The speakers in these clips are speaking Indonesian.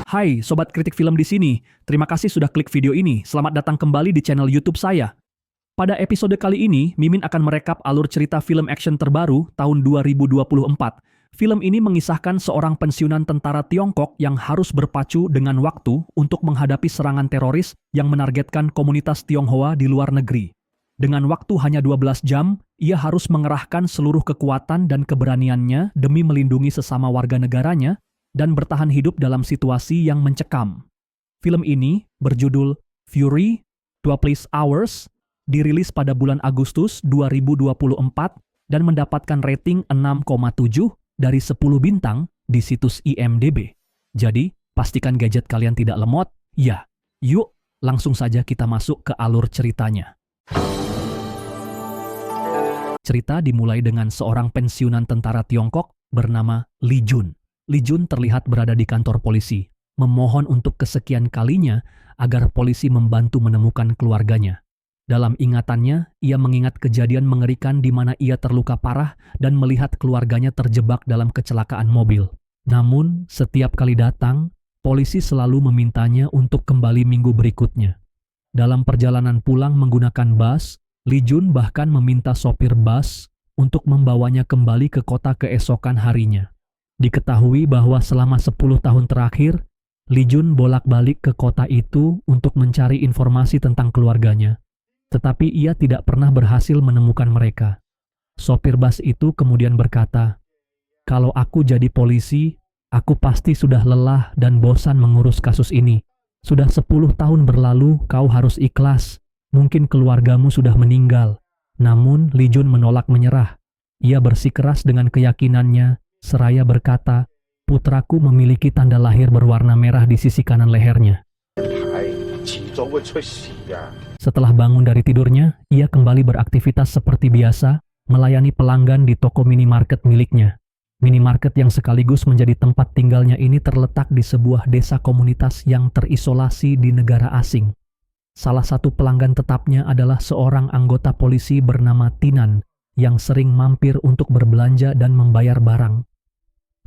Hai, Sobat Kritik Film di sini. Terima kasih sudah klik video ini. Selamat datang kembali di channel YouTube saya. Pada episode kali ini, Mimin akan merekap alur cerita film action terbaru tahun 2024. Film ini mengisahkan seorang pensiunan tentara Tiongkok yang harus berpacu dengan waktu untuk menghadapi serangan teroris yang menargetkan komunitas Tionghoa di luar negeri. Dengan waktu hanya 12 jam, ia harus mengerahkan seluruh kekuatan dan keberaniannya demi melindungi sesama warga negaranya dan bertahan hidup dalam situasi yang mencekam. Film ini berjudul Fury 12 Hours, dirilis pada bulan Agustus 2024 dan mendapatkan rating 6,7 dari 10 bintang di situs IMDb. Jadi, pastikan gadget kalian tidak lemot. Ya, yuk langsung saja kita masuk ke alur ceritanya. Cerita dimulai dengan seorang pensiunan tentara Tiongkok bernama Li Jun. Li Jun terlihat berada di kantor polisi, memohon untuk kesekian kalinya agar polisi membantu menemukan keluarganya. Dalam ingatannya, ia mengingat kejadian mengerikan di mana ia terluka parah dan melihat keluarganya terjebak dalam kecelakaan mobil. Namun, setiap kali datang, polisi selalu memintanya untuk kembali minggu berikutnya. Dalam perjalanan pulang menggunakan bus, Li Jun bahkan meminta sopir bus untuk membawanya kembali ke kota keesokan harinya. Diketahui bahwa selama 10 tahun terakhir, Li Jun bolak-balik ke kota itu untuk mencari informasi tentang keluarganya. Tetapi ia tidak pernah berhasil menemukan mereka. Sopir bus itu kemudian berkata, "Kalau aku jadi polisi, aku pasti sudah lelah dan bosan mengurus kasus ini. Sudah 10 tahun berlalu, kau harus ikhlas. Mungkin keluargamu sudah meninggal." Namun Li Jun menolak menyerah. Ia bersikeras dengan keyakinannya, seraya berkata, "Putraku memiliki tanda lahir berwarna merah di sisi kanan lehernya." Setelah bangun dari tidurnya, ia kembali beraktivitas seperti biasa, melayani pelanggan di toko minimarket miliknya. Minimarket yang sekaligus menjadi tempat tinggalnya ini terletak di sebuah desa komunitas yang terisolasi di negara asing. Salah satu pelanggan tetapnya adalah seorang anggota polisi bernama Tinan, yang sering mampir untuk berbelanja dan membayar barang.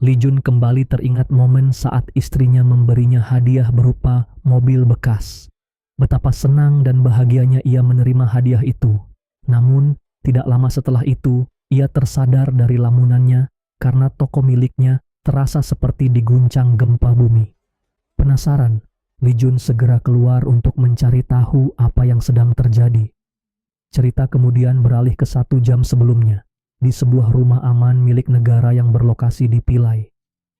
Li Jun kembali teringat momen saat istrinya memberinya hadiah berupa mobil bekas. Betapa senang dan bahagianya ia menerima hadiah itu. Namun, tidak lama setelah itu, ia tersadar dari lamunannya karena toko miliknya terasa seperti diguncang gempa bumi. Penasaran, Li Jun segera keluar untuk mencari tahu apa yang sedang terjadi. Cerita kemudian beralih ke 1 jam sebelumnya, di sebuah rumah aman milik negara yang berlokasi di Pilai.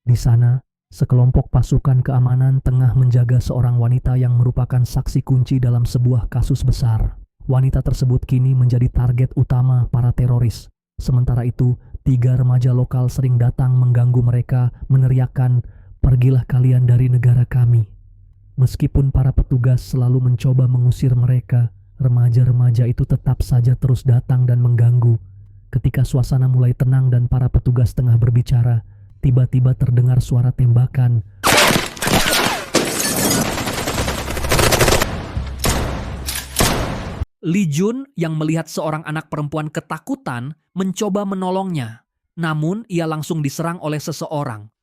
Di sana, sekelompok pasukan keamanan tengah menjaga seorang wanita yang merupakan saksi kunci dalam sebuah kasus besar. Wanita tersebut kini menjadi target utama para teroris. Sementara itu, 3 remaja lokal sering datang mengganggu mereka, meneriakkan, "Pergilah kalian dari negara kami." Meskipun para petugas selalu mencoba mengusir mereka, remaja-remaja itu tetap saja terus datang dan mengganggu. Ketika suasana mulai tenang dan para petugas tengah berbicara, tiba-tiba terdengar suara tembakan. Li Jun yang melihat seorang anak perempuan ketakutan mencoba menolongnya. Namun ia langsung diserang oleh seseorang.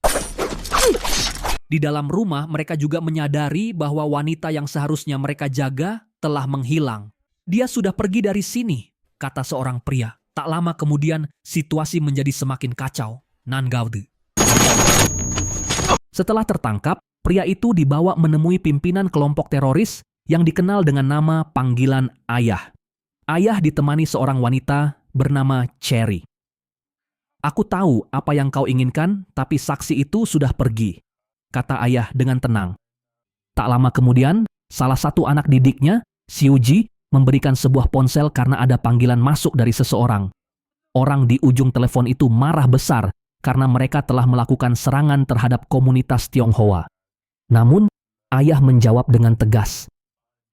Di dalam rumah mereka juga menyadari bahwa wanita yang seharusnya mereka jaga telah menghilang. "Dia sudah pergi dari sini," kata seorang pria. Tak lama kemudian, situasi menjadi semakin kacau. Nangaude. Setelah tertangkap, pria itu dibawa menemui pimpinan kelompok teroris yang dikenal dengan nama panggilan Ayah. Ayah ditemani seorang wanita bernama Cherry. "Aku tahu apa yang kau inginkan, tapi saksi itu sudah pergi," kata Ayah dengan tenang. Tak lama kemudian, salah satu anak didiknya, Xiuji, memberikan sebuah ponsel karena ada panggilan masuk dari seseorang. Orang di ujung telepon itu marah besar karena mereka telah melakukan serangan terhadap komunitas Tionghoa. Namun, Ayah menjawab dengan tegas,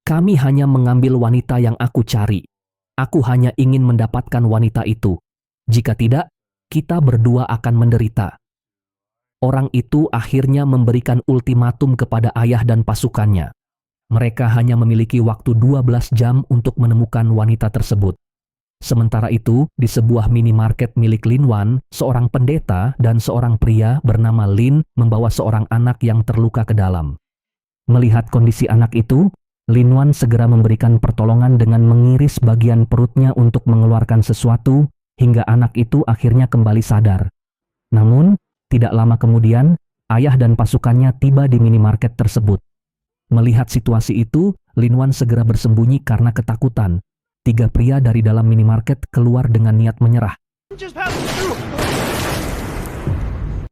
"Kami hanya mengambil wanita yang aku cari. Aku hanya ingin mendapatkan wanita itu. Jika tidak, kita berdua akan menderita." Orang itu akhirnya memberikan ultimatum kepada Ayah dan pasukannya. Mereka hanya memiliki waktu 12 jam untuk menemukan wanita tersebut. Sementara itu, di sebuah minimarket milik Lin Wan, seorang pendeta dan seorang pria bernama Lin membawa seorang anak yang terluka ke dalam. Melihat kondisi anak itu, Lin Wan segera memberikan pertolongan dengan mengiris bagian perutnya untuk mengeluarkan sesuatu, hingga anak itu akhirnya kembali sadar. Namun, tidak lama kemudian, ayah dan pasukannya tiba di minimarket tersebut. Melihat situasi itu, Lin Wan segera bersembunyi karena ketakutan. 3 pria dari dalam minimarket keluar dengan niat menyerah.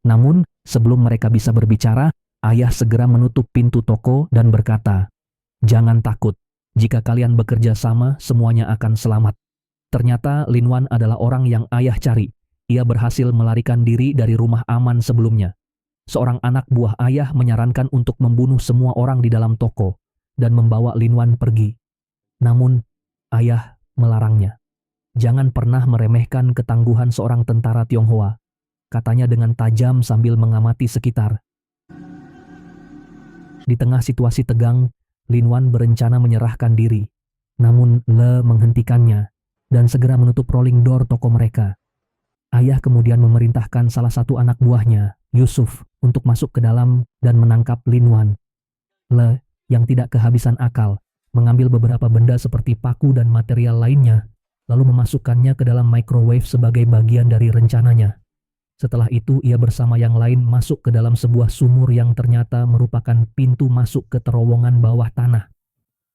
Namun, sebelum mereka bisa berbicara, ayah segera menutup pintu toko dan berkata, "Jangan takut, jika kalian bekerja sama, semuanya akan selamat." Ternyata Lin Wan adalah orang yang ayah cari. Ia berhasil melarikan diri dari rumah aman sebelumnya. Seorang anak buah ayah menyarankan untuk membunuh semua orang di dalam toko dan membawa Lin Wan pergi. Namun, ayah melarangnya. "Jangan pernah meremehkan ketangguhan seorang tentara Tionghoa," katanya dengan tajam sambil mengamati sekitar. Di tengah situasi tegang, Lin Wan berencana menyerahkan diri. Namun Le menghentikannya dan segera menutup rolling door toko mereka. Ayah kemudian memerintahkan salah satu anak buahnya, Yusuf, untuk masuk ke dalam dan menangkap Lin Wan. Le, yang tidak kehabisan akal, mengambil beberapa benda seperti paku dan material lainnya, lalu memasukkannya ke dalam microwave sebagai bagian dari rencananya. Setelah itu, ia bersama yang lain masuk ke dalam sebuah sumur yang ternyata merupakan pintu masuk ke terowongan bawah tanah.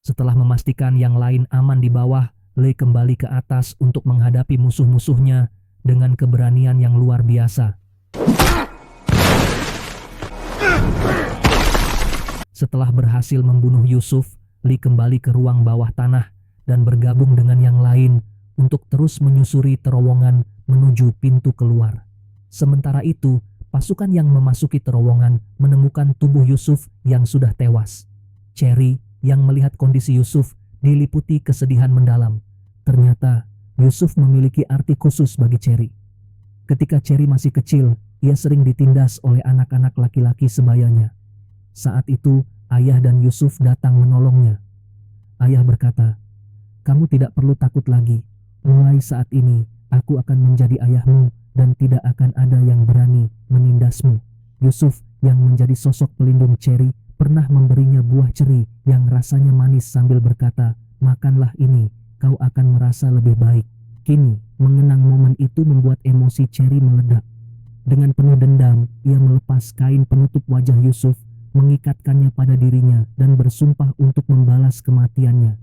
Setelah memastikan yang lain aman di bawah, Le kembali ke atas untuk menghadapi musuh-musuhnya dengan keberanian yang luar biasa. Setelah berhasil membunuh Yusuf, Li kembali ke ruang bawah tanah dan bergabung dengan yang lain untuk terus menyusuri terowongan menuju pintu keluar. Sementara itu, pasukan yang memasuki terowongan menemukan tubuh Yusuf yang sudah tewas. Cherry yang melihat kondisi Yusuf diliputi kesedihan mendalam. Ternyata Yusuf memiliki arti khusus bagi Cherry. Ketika Cherry masih kecil, ia sering ditindas oleh anak-anak laki-laki sebayanya. Saat itu, ayah dan Yusuf datang menolongnya. Ayah berkata, "Kamu tidak perlu takut lagi. Mulai saat ini, aku akan menjadi ayahmu dan tidak akan ada yang berani menindasmu." Yusuf yang menjadi sosok pelindung Cherry pernah memberinya buah ceri yang rasanya manis sambil berkata, "Makanlah ini, kau akan merasa lebih baik." Kini, mengenang momen itu membuat emosi Cherry meledak. Dengan penuh dendam, ia melepas kain penutup wajah Yusuf, mengikatkannya pada dirinya dan bersumpah untuk membalas kematiannya.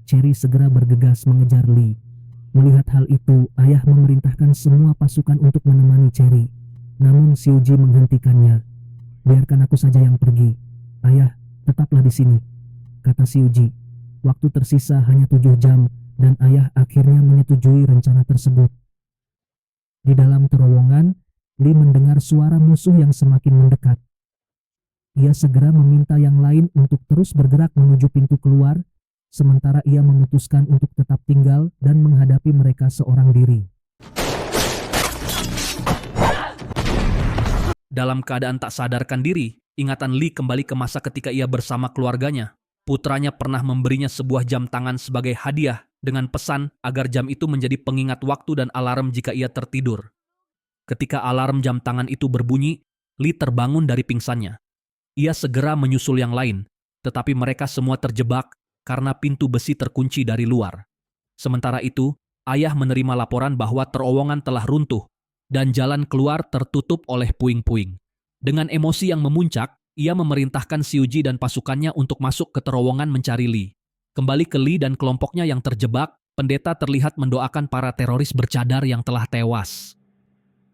Cherry segera bergegas mengejar Li. Melihat hal itu, ayah memerintahkan semua pasukan untuk menemani Cherry. Namun Xiuji menghentikannya. "Biarkan aku saja yang pergi. Ayah, tetaplah di sini," kata Xiuji. Waktu tersisa hanya 7 jam dan ayah akhirnya menyetujui rencana tersebut. Di dalam terowongan, Li mendengar suara musuh yang semakin mendekat. Ia segera meminta yang lain untuk terus bergerak menuju pintu keluar, sementara ia memutuskan untuk tetap tinggal dan menghadapi mereka seorang diri. Dalam keadaan tak sadarkan diri, ingatan Li kembali ke masa ketika ia bersama keluarganya. Putranya pernah memberinya sebuah jam tangan sebagai hadiah dengan pesan agar jam itu menjadi pengingat waktu dan alarm jika ia tertidur. Ketika alarm jam tangan itu berbunyi, Li terbangun dari pingsannya. Ia segera menyusul yang lain, tetapi mereka semua terjebak karena pintu besi terkunci dari luar. Sementara itu, ayah menerima laporan bahwa terowongan telah runtuh dan jalan keluar tertutup oleh puing-puing. Dengan emosi yang memuncak, ia memerintahkan Xiuji dan pasukannya untuk masuk ke terowongan mencari Li. Kembali ke Li dan kelompoknya yang terjebak, pendeta terlihat mendoakan para teroris bercadar yang telah tewas.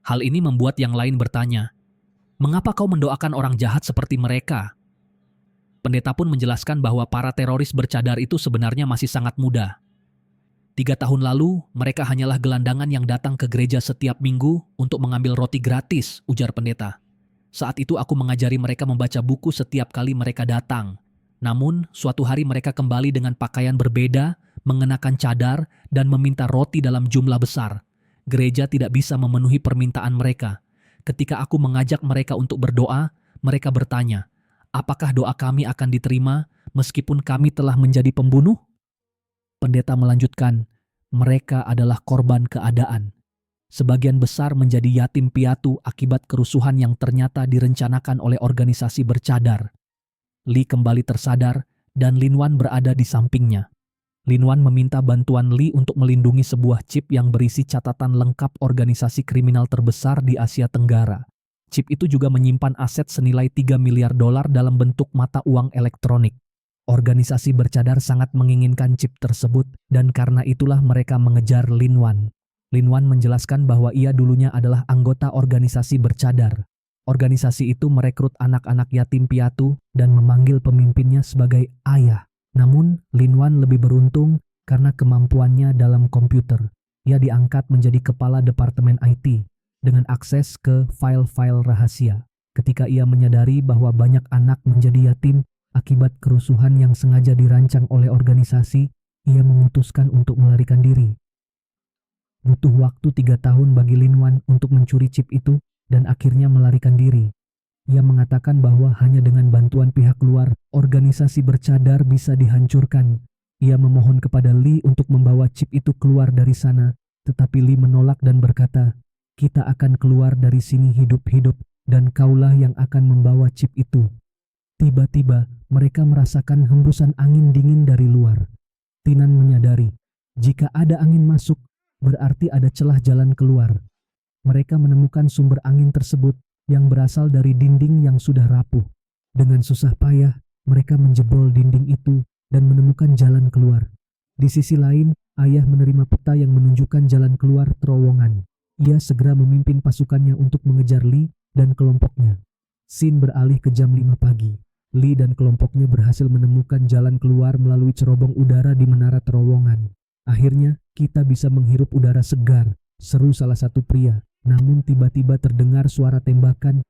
Hal ini membuat yang lain bertanya, "Mengapa kau mendoakan orang jahat seperti mereka?" Pendeta pun menjelaskan bahwa para teroris bercadar itu sebenarnya masih sangat muda. 3 tahun lalu, mereka hanyalah gelandangan yang datang ke gereja setiap minggu untuk mengambil roti gratis, ujar pendeta. Saat itu aku mengajari mereka membaca buku setiap kali mereka datang. Namun, suatu hari mereka kembali dengan pakaian berbeda, mengenakan cadar, dan meminta roti dalam jumlah besar. Gereja tidak bisa memenuhi permintaan mereka. Ketika aku mengajak mereka untuk berdoa, mereka bertanya, "Apakah doa kami akan diterima meskipun kami telah menjadi pembunuh?" Pendeta melanjutkan, Mereka adalah korban keadaan. Sebagian besar menjadi yatim piatu akibat kerusuhan yang ternyata direncanakan oleh organisasi bercadar. Lee kembali tersadar dan Lin Wan berada di sampingnya. Lin Wan meminta bantuan Lee untuk melindungi sebuah chip yang berisi catatan lengkap organisasi kriminal terbesar di Asia Tenggara. Chip itu juga menyimpan aset senilai 3 miliar dolar dalam bentuk mata uang elektronik. Organisasi bercadar sangat menginginkan chip tersebut dan karena itulah mereka mengejar Lin Wan. Lin Wan menjelaskan bahwa ia dulunya adalah anggota organisasi bercadar. Organisasi itu merekrut anak-anak yatim piatu dan memanggil pemimpinnya sebagai ayah. Namun, Lin Wan lebih beruntung karena kemampuannya dalam komputer. Ia diangkat menjadi kepala departemen IT dengan akses ke file-file rahasia. Ketika ia menyadari bahwa banyak anak menjadi yatim akibat kerusuhan yang sengaja dirancang oleh organisasi, ia memutuskan untuk melarikan diri. Butuh waktu 3 tahun bagi Lin Wan untuk mencuri chip itu dan akhirnya melarikan diri. Ia mengatakan bahwa hanya dengan bantuan pihak luar, organisasi bercadar bisa dihancurkan. Ia memohon kepada Lee untuk membawa chip itu keluar dari sana, tetapi Lee menolak dan berkata, "Kita akan keluar dari sini hidup-hidup dan kaulah yang akan membawa chip itu." Tiba-tiba, mereka merasakan hembusan angin dingin dari luar. Tinan menyadari, jika ada angin masuk, berarti ada celah jalan keluar. Mereka menemukan sumber angin tersebut yang berasal dari dinding yang sudah rapuh. Dengan susah payah, mereka menjebol dinding itu dan menemukan jalan keluar. Di sisi lain, ayah menerima peta yang menunjukkan jalan keluar terowongan. Ia segera memimpin pasukannya untuk mengejar Lee dan kelompoknya. Scene beralih ke jam 5 pagi. Lee dan kelompoknya berhasil menemukan jalan keluar melalui cerobong udara di menara terowongan. "Akhirnya, kita bisa menghirup udara segar," seru salah satu pria. Namun tiba-tiba terdengar suara tembakan.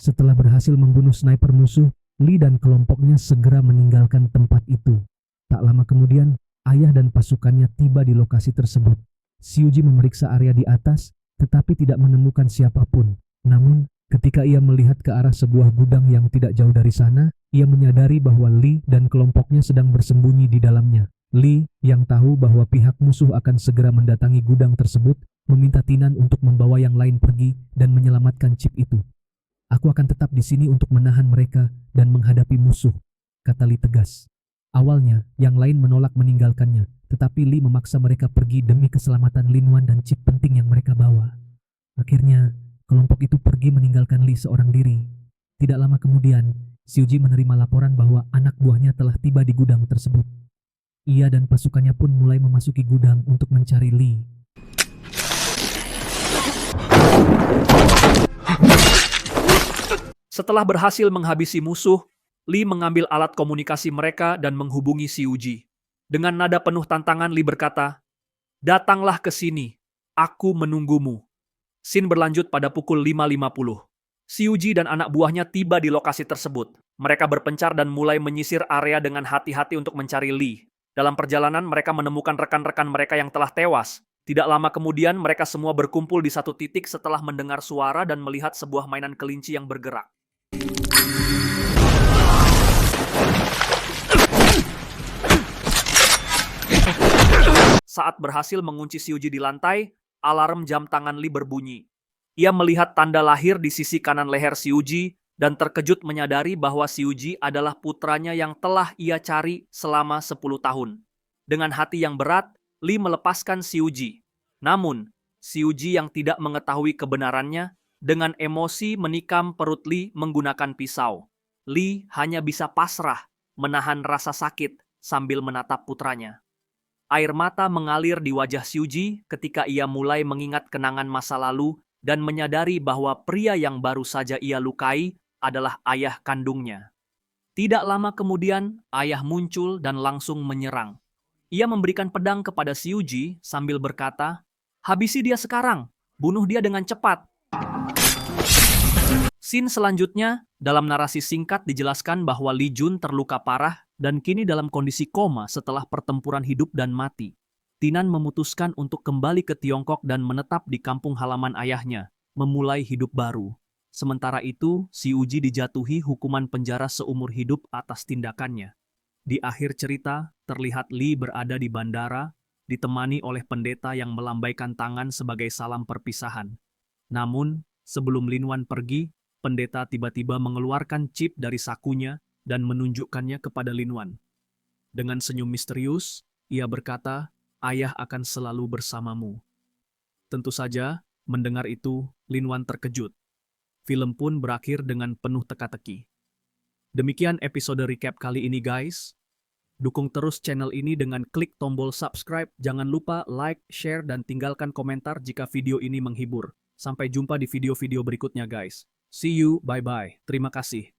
Setelah berhasil membunuh sniper musuh, Lee dan kelompoknya segera meninggalkan tempat itu. Tak lama kemudian, ayah dan pasukannya tiba di lokasi tersebut. Xiuji memeriksa area di atas, tetapi tidak menemukan siapapun. Namun, ketika ia melihat ke arah sebuah gudang yang tidak jauh dari sana, ia menyadari bahwa Lee dan kelompoknya sedang bersembunyi di dalamnya. Lee, yang tahu bahwa pihak musuh akan segera mendatangi gudang tersebut, meminta Tinan untuk membawa yang lain pergi dan menyelamatkan chip itu. "Aku akan tetap di sini untuk menahan mereka dan menghadapi musuh," kata Lee tegas. Awalnya, yang lain menolak meninggalkannya, tetapi Lee memaksa mereka pergi demi keselamatan Lin Wan dan chip penting yang mereka bawa. Akhirnya, kelompok itu pergi meninggalkan Lee seorang diri. Tidak lama kemudian, Xiuji menerima laporan bahwa anak buahnya telah tiba di gudang tersebut. Ia dan pasukannya pun mulai memasuki gudang untuk mencari Lee. Setelah berhasil menghabisi musuh, Lee mengambil alat komunikasi mereka dan menghubungi Xiuji. Dengan nada penuh tantangan, Lee berkata, "Datanglah ke sini, aku menunggumu." Scene berlanjut pada pukul 5.50. Xiuji dan anak buahnya tiba di lokasi tersebut. Mereka berpencar dan mulai menyisir area dengan hati-hati untuk mencari Lee. Dalam perjalanan, mereka menemukan rekan-rekan mereka yang telah tewas. Tidak lama kemudian, mereka semua berkumpul di satu titik setelah mendengar suara dan melihat sebuah mainan kelinci yang bergerak. Saat berhasil mengunci Xiuji di lantai, alarm jam tangan Lee berbunyi. Ia melihat tanda lahir di sisi kanan leher Xiuji dan terkejut menyadari bahwa Xiuji adalah putranya yang telah ia cari selama 10 tahun. Dengan hati yang berat, Lee melepaskan Xiuji. Namun, Xiuji yang tidak mengetahui kebenarannya, dengan emosi menikam perut Lee menggunakan pisau. Lee hanya bisa pasrah, menahan rasa sakit sambil menatap putranya. Air mata mengalir di wajah Xiuji ketika ia mulai mengingat kenangan masa lalu dan menyadari bahwa pria yang baru saja ia lukai adalah ayah kandungnya. Tidak lama kemudian, ayah muncul dan langsung menyerang. Ia memberikan pedang kepada Xiuji sambil berkata, "Habisi dia sekarang, bunuh dia dengan cepat." Scene selanjutnya, dalam narasi singkat dijelaskan bahwa Li Jun terluka parah dan kini dalam kondisi koma setelah pertempuran hidup dan mati. Tinan memutuskan untuk kembali ke Tiongkok dan menetap di kampung halaman ayahnya, memulai hidup baru. Sementara itu, Xiuji dijatuhi hukuman penjara seumur hidup atas tindakannya. Di akhir cerita, terlihat Lee berada di bandara, ditemani oleh pendeta yang melambaikan tangan sebagai salam perpisahan. Namun, sebelum Lin Wan pergi, pendeta tiba-tiba mengeluarkan chip dari sakunya dan menunjukkannya kepada Lin Wan. Dengan senyum misterius, ia berkata, "Ayah akan selalu bersamamu." Tentu saja, mendengar itu, Lin Wan terkejut. Film pun berakhir dengan penuh teka-teki. Demikian episode recap kali ini guys. Dukung terus channel ini dengan klik tombol subscribe. Jangan lupa like, share, dan tinggalkan komentar jika video ini menghibur. Sampai jumpa di video-video berikutnya guys. See you, bye-bye. Terima kasih.